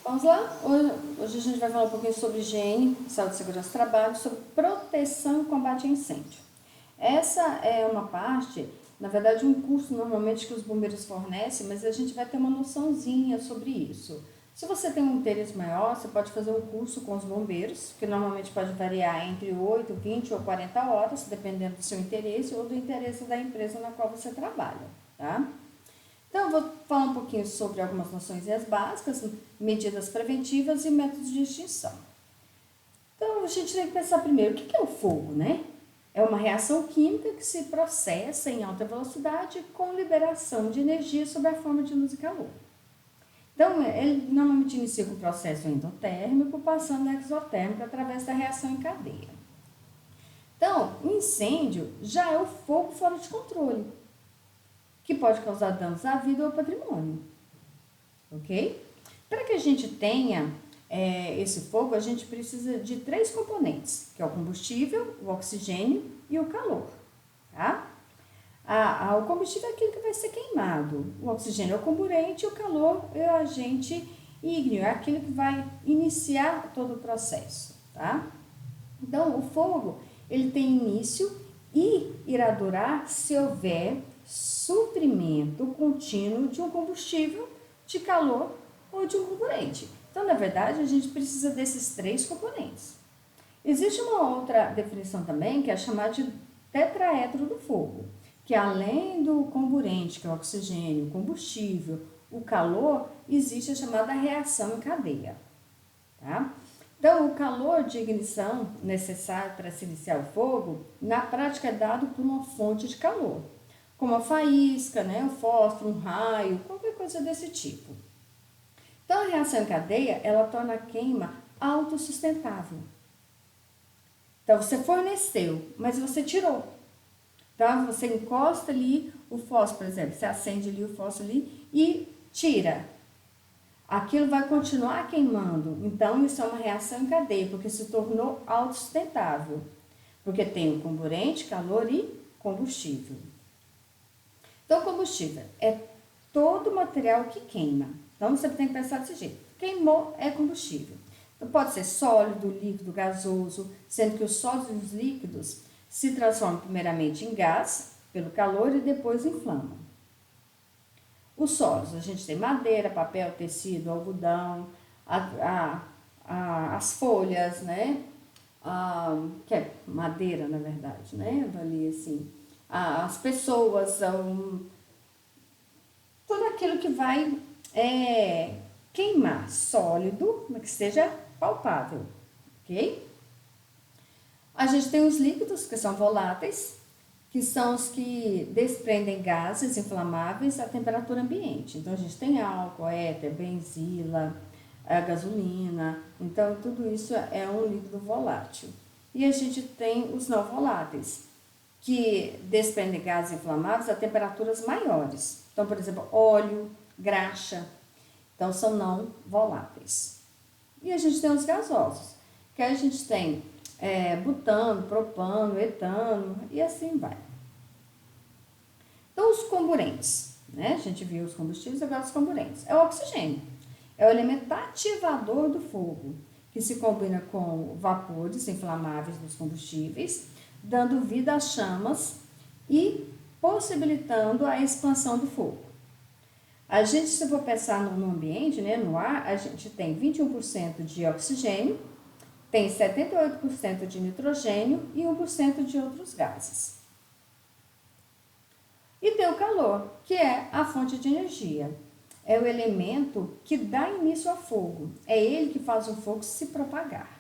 Vamos lá? Hoje a gente vai falar um pouquinho sobre higiene, saúde e segurança do trabalho, sobre proteção e combate a incêndio. Essa é uma parte, na verdade, um curso normalmente que os bombeiros fornecem, mas a gente vai ter uma noçãozinha sobre isso. Se você tem um interesse maior, você pode fazer um curso com os bombeiros, que normalmente pode variar entre 8, 20 ou 40 horas, dependendo do seu interesse ou do interesse da empresa na qual você trabalha, tá? Então, eu vou falar um pouquinho sobre algumas noções básicas, medidas preventivas e métodos de extinção. Então, a gente tem que pensar primeiro, o que é o fogo, né? É uma reação química que se processa em alta velocidade com liberação de energia sob a forma de luz e calor. Então, ele normalmente inicia com o processo endotérmico, passando no exotérmico através da reação em cadeia. Então, o incêndio já é o fogo fora de controle, que pode causar danos à vida ou ao patrimônio, ok? Para que a gente tenha esse fogo, a gente precisa de 3 componentes, que é o combustível, o oxigênio e o calor, tá? O combustível é aquilo que vai ser queimado, o oxigênio é o comburente e o calor é o agente ígneo, é aquilo que vai iniciar todo o processo, tá? Então, o fogo, ele tem início e irá durar se houver suprimento contínuo de um combustível, de calor ou de um componente. Então, na verdade, a gente precisa desses 3 componentes. Existe uma outra definição também, que é chamada de tetraedro do fogo, que além do comburente, que é o oxigênio, o combustível, o calor, existe a chamada reação em cadeia, tá? Então, o calor de ignição necessário para se iniciar o fogo, na prática é dado por uma fonte de calor, como a faísca, né, o fósforo, um raio, qualquer coisa desse tipo. Então, a reação em cadeia, ela torna a queima autossustentável. Então, você forneceu, mas você tirou. Então, você encosta ali o fósforo, por exemplo, você acende ali o fósforo ali e tira. Aquilo vai continuar queimando. Então, isso é uma reação em cadeia, porque se tornou autossustentável. Porque tem o comburente, calor e combustível. Então, combustível é todo material que queima. Então, você tem que pensar desse jeito. Queimou é combustível. Então, pode ser sólido, líquido, gasoso, sendo que os sólidos líquidos se transformam primeiramente em gás, pelo calor, e depois inflamam. Os sólidos, a gente tem madeira, papel, tecido, algodão, as folhas, né? Que é madeira, na verdade, né? Ali, assim, as pessoas, tudo aquilo que vai queimar sólido, mas que seja palpável, ok? A gente tem os líquidos, que são voláteis, que são os que desprendem gases inflamáveis à temperatura ambiente. Então, a gente tem álcool, éter, benzila, a gasolina. Então, tudo isso é um líquido volátil. E a gente tem os não voláteis, que desprendem gases inflamáveis a temperaturas maiores. Então, por exemplo, óleo, graxa. Então, são não voláteis. E a gente tem os gasosos, que a gente tem butano, propano, etano e assim vai. Então, os comburentes, né? A gente viu os combustíveis, agora os comburentes. É o oxigênio, é o elemento ativador do fogo, que se combina com vapores inflamáveis dos combustíveis, dando vida às chamas e possibilitando a expansão do fogo. A gente, se for pensar no ambiente, né, no ar, a gente tem 21% de oxigênio, tem 78% de nitrogênio e 1% de outros gases. E tem o calor, que é a fonte de energia. É o elemento que dá início ao fogo. É ele que faz o fogo se propagar.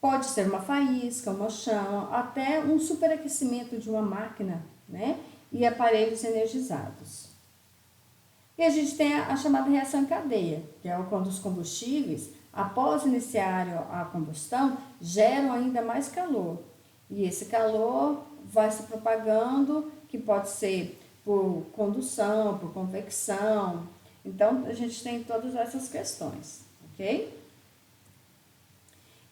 Pode ser uma faísca, uma chama, até um superaquecimento de uma máquina, né? E aparelhos energizados. E a gente tem a chamada reação em cadeia, que é quando os combustíveis, após iniciarem a combustão, geram ainda mais calor. E esse calor vai se propagando, que pode ser por condução, por convecção. Então, a gente tem todas essas questões, ok?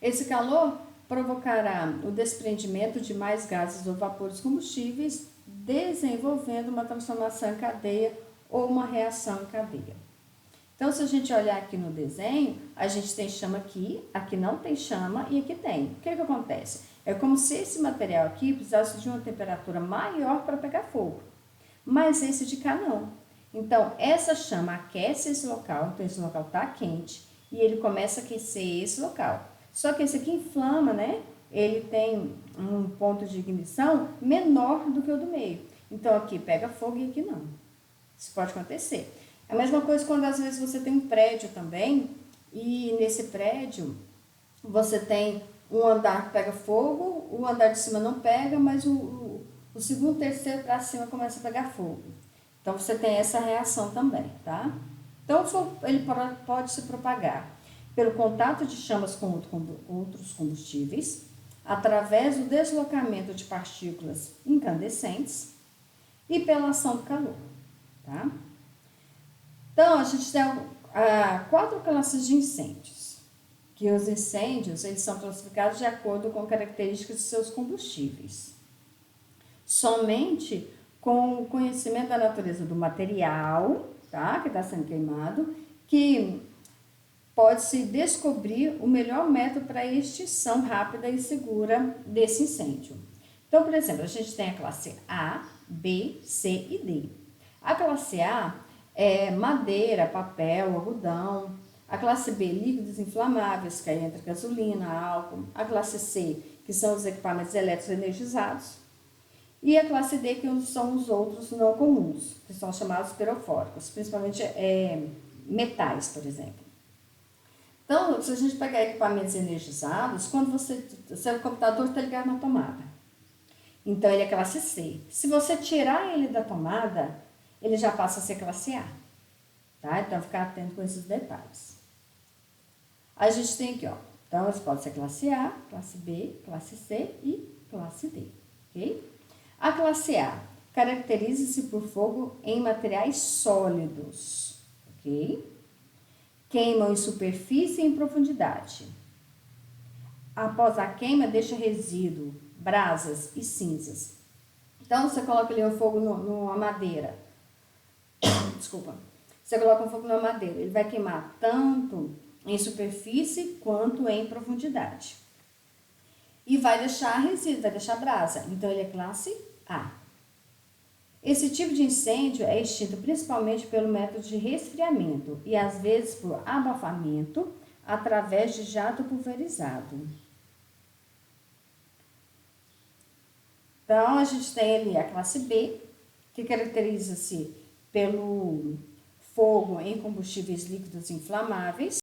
Esse calor provocará o desprendimento de mais gases ou vapores combustíveis, desenvolvendo uma transformação em cadeia ou uma reação em cadeia. Então, se a gente olhar aqui no desenho, a gente tem chama aqui não tem chama e aqui tem. O que acontece? É como se esse material aqui precisasse de uma temperatura maior para pegar fogo, mas esse de cá não. Então, essa chama aquece esse local, então esse local está quente e ele começa a aquecer esse local. Só que esse aqui inflama, né? Ele tem um ponto de ignição menor do que o do meio. Então, aqui pega fogo e aqui não. Isso pode acontecer. A mesma coisa quando às vezes você tem um prédio também, e nesse prédio você tem um andar que pega fogo, o andar de cima não pega, mas o segundo, terceiro para cima começa a pegar fogo. Então você tem essa reação também, tá? Então ele pode se propagar pelo contato de chamas com outros combustíveis, através do deslocamento de partículas incandescentes e pela ação do calor, tá? Então, a gente tem 4 classes de incêndios, que os incêndios eles são classificados de acordo com características de seus combustíveis. Somente com o conhecimento da natureza do material, tá, que está sendo queimado, que pode-se descobrir o melhor método para a extinção rápida e segura desse incêndio. Então, por exemplo, a gente tem a classe A, B, C e D. A classe A é madeira, papel, algodão. A classe B, líquidos inflamáveis, que aí entra gasolina, álcool. A classe C, que são os equipamentos elétricos energizados. E a classe D, que são os outros não comuns, que são chamados pirofóricos, principalmente metais, por exemplo. Então, se a gente pegar equipamentos energizados, quando seu computador está ligado na tomada, então ele é classe C. Se você tirar ele da tomada, ele já passa a ser classe A, tá? Então, ficar atento com esses detalhes. A gente tem aqui, ó, então, eles podem ser classe A, classe B, classe C e classe D, ok? A classe A caracteriza-se por fogo em materiais sólidos, ok? Queimam em superfície e em profundidade. Após a queima, deixa resíduo, brasas e cinzas. Então, você coloca ali o fogo numa madeira. Desculpa. Você coloca o fogo numa madeira. Ele vai queimar tanto em superfície quanto em profundidade. E vai deixar resíduo, vai deixar brasa. Então, ele é classe A. Esse tipo de incêndio é extinto principalmente pelo método de resfriamento e às vezes por abafamento através de jato pulverizado. Então, a gente tem ali a classe B, que caracteriza-se pelo fogo em combustíveis líquidos inflamáveis.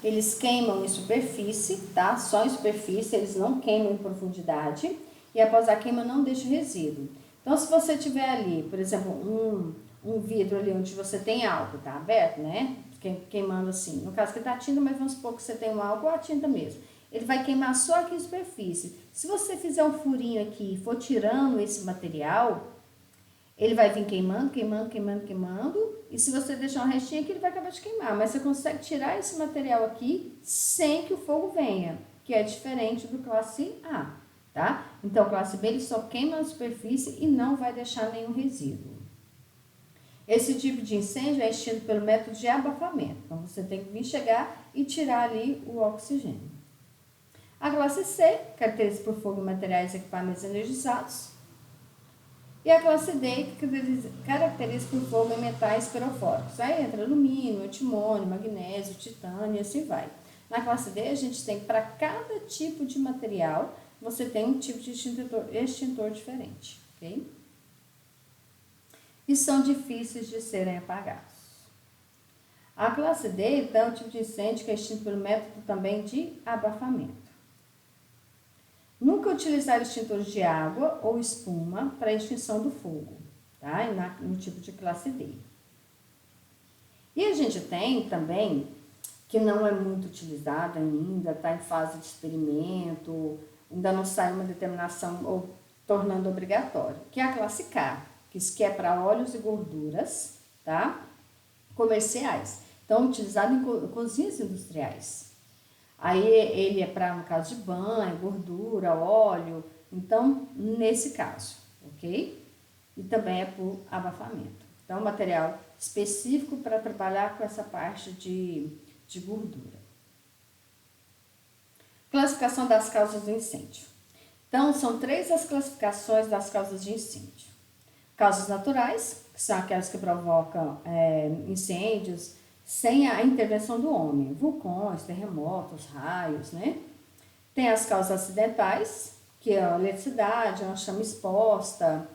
Eles queimam em superfície, tá? Só em superfície, eles não queimam em profundidade e após a queima não deixa resíduo. Então, se você tiver ali, por exemplo, um vidro ali onde você tem álcool, tá aberto, né? Queimando assim. No caso que tá a tinta, mas vamos supor que você tem um álcool ou a tinta mesmo. Ele vai queimar só aqui em superfície. Se você fizer um furinho aqui e for tirando esse material, ele vai vir queimando, queimando, queimando, queimando. E se você deixar um restinho aqui, ele vai acabar de queimar. Mas você consegue tirar esse material aqui sem que o fogo venha, que é diferente do classe A, tá? Então, classe B, ele só queima na superfície e não vai deixar nenhum resíduo. Esse tipo de incêndio é extinto pelo método de abafamento. Então, você tem que vir chegar e tirar ali o oxigênio. A classe C, caracteriza por fogo em materiais e equipamentos energizados. E a classe D, que caracteriza por fogo em metais pirofóricos. Aí entra alumínio, antimônio, magnésio, titânio e assim vai. Na classe D, a gente tem, para cada tipo de material, você tem um tipo de extintor diferente, ok? E são difíceis de serem apagados. A classe D, então, é o tipo de incêndio que é extinto pelo método também de abafamento. Nunca utilizar extintores de água ou espuma para extinção do fogo, tá? No tipo de classe D. E a gente tem também, que não é muito utilizado ainda, está em fase de experimento, ainda não sai uma determinação ou tornando obrigatório, que é a classe K, que é para óleos e gorduras, tá? Comerciais. Então, utilizado em cozinhas industriais. Aí ele é para, no caso de banho, gordura, óleo, então, nesse caso, ok? E também é por abafamento. Então, material específico para trabalhar com essa parte de gordura. Classificação das causas do incêndio. Então, são 3 as classificações das causas de incêndio. Causas naturais, que são aquelas que provocam incêndios sem a intervenção do homem, vulcões, terremotos, raios, né? Tem as causas acidentais, que é a eletricidade, uma chama exposta,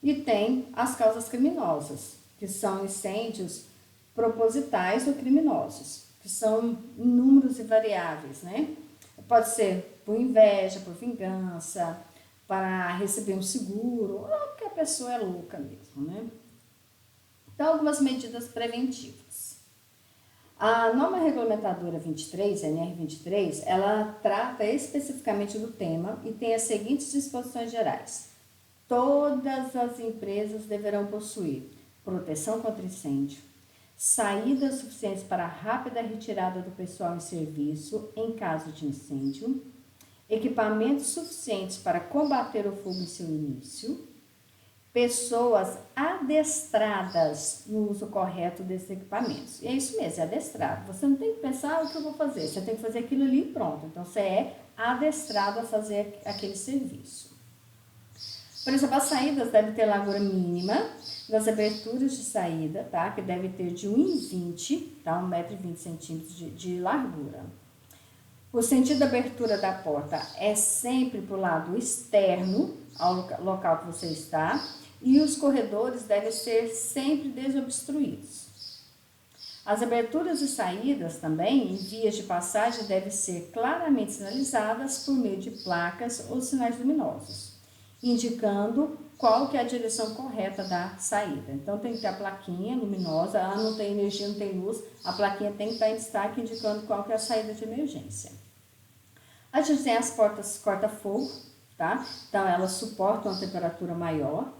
e tem as causas criminosas, que são incêndios propositais ou criminosos, que são inúmeros e variáveis, né? Pode ser por inveja, por vingança, para receber um seguro, ou porque a pessoa é louca mesmo, né? Então, algumas medidas preventivas. A norma regulamentadora 23, a NR 23, ela trata especificamente do tema e tem as seguintes disposições gerais. Todas as empresas deverão possuir proteção contra incêndio, saídas suficientes para a rápida retirada do pessoal em serviço em caso de incêndio, equipamentos suficientes para combater o fogo em seu início, pessoas adestradas no uso correto desses equipamentos. E é isso mesmo, é adestrado. Você não tem que pensar o que eu vou fazer, você tem que fazer aquilo ali e pronto. Então, você é adestrado a fazer aquele serviço. Por exemplo, as saídas devem ter largura mínima das aberturas de saída, tá? Que deve ter de 1,20, tá? 1,20 m de largura. O sentido da abertura da porta é sempre para o lado externo ao local que você está e os corredores devem ser sempre desobstruídos. As aberturas e saídas também, em vias de passagem, devem ser claramente sinalizadas por meio de placas ou sinais luminosos, indicando qual que é a direção correta da saída. Então, tem que ter a plaquinha luminosa, não tem energia, não tem luz, a plaquinha tem que estar em destaque, indicando qual que é a saída de emergência. A gente tem as portas corta-fogo, tá? Então, elas suportam uma temperatura maior.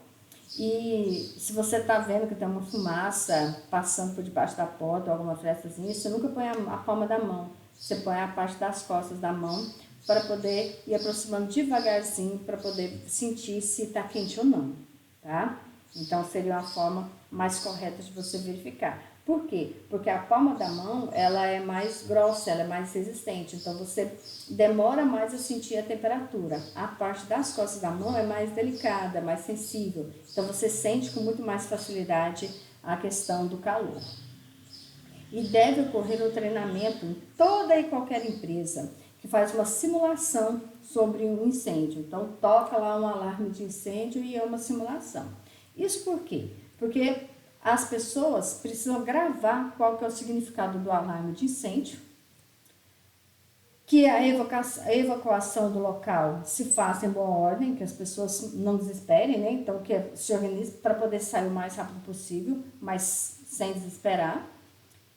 E se você tá vendo que tem uma fumaça passando por debaixo da porta, ou alguma frestazinha, você nunca põe a palma da mão. Você põe a parte das costas da mão para poder ir aproximando devagarzinho, para poder sentir se está quente ou não, tá? Então, seria uma forma mais correta de você verificar. Por quê? Porque a palma da mão, ela é mais grossa, ela é mais resistente. Então, você demora mais a sentir a temperatura. A parte das costas da mão é mais delicada, mais sensível. Então, você sente com muito mais facilidade a questão do calor. E deve ocorrer um treinamento em toda e qualquer empresa que faz uma simulação sobre um incêndio. Então, toca lá um alarme de incêndio e é uma simulação. Isso por quê? Porque as pessoas precisam gravar qual que é o significado do alarme de incêndio, que a evacuação do local se faça em boa ordem, que as pessoas não desesperem, né? Então, que se organize para poder sair o mais rápido possível, mas sem desesperar,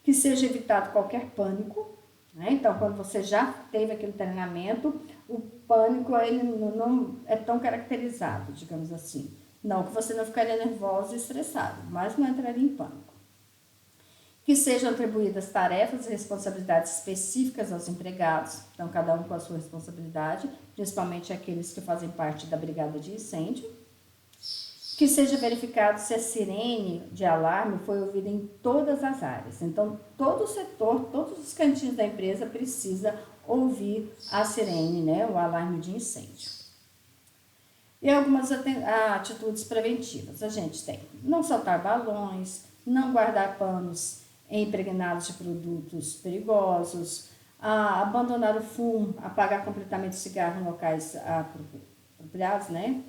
que seja evitado qualquer pânico, né? Então, quando você já teve aquele treinamento, o pânico ele não é tão caracterizado, digamos assim. Não que você não ficaria nervoso e estressado, mas não entraria em pânico. Que sejam atribuídas tarefas e responsabilidades específicas aos empregados, então cada um com a sua responsabilidade, principalmente aqueles que fazem parte da brigada de incêndio. Que seja verificado se a sirene de alarme foi ouvida em todas as áreas. Então, todo o setor, todos os cantinhos da empresa precisa ouvir a sirene, né, o alarme de incêndio. E algumas atitudes preventivas. A gente tem não soltar balões, não guardar panos impregnados de produtos perigosos, abandonar o fumo, apagar completamente o cigarro em locais apropriados, né?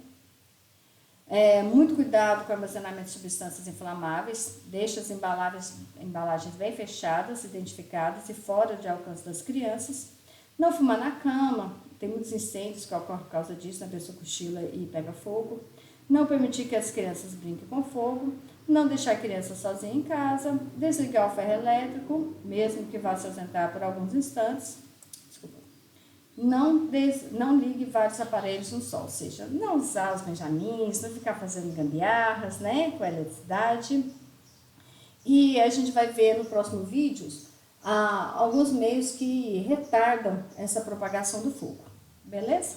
Muito cuidado com o armazenamento de substâncias inflamáveis, deixe as embalagens bem fechadas, identificadas e fora de alcance das crianças. Não fumar na cama, tem muitos incêndios que ocorrem por causa disso, a pessoa cochila e pega fogo. Não permitir que as crianças brinquem com fogo. Não deixar a criança sozinha em casa. Desligar o ferro elétrico, mesmo que vá se ausentar por alguns instantes. Desculpa. Não ligue vários aparelhos no sol, ou seja, não usar os benjamins, não ficar fazendo gambiarras, né, com a eletricidade. E a gente vai ver no próximo vídeo alguns meios que retardam essa propagação do fogo, beleza?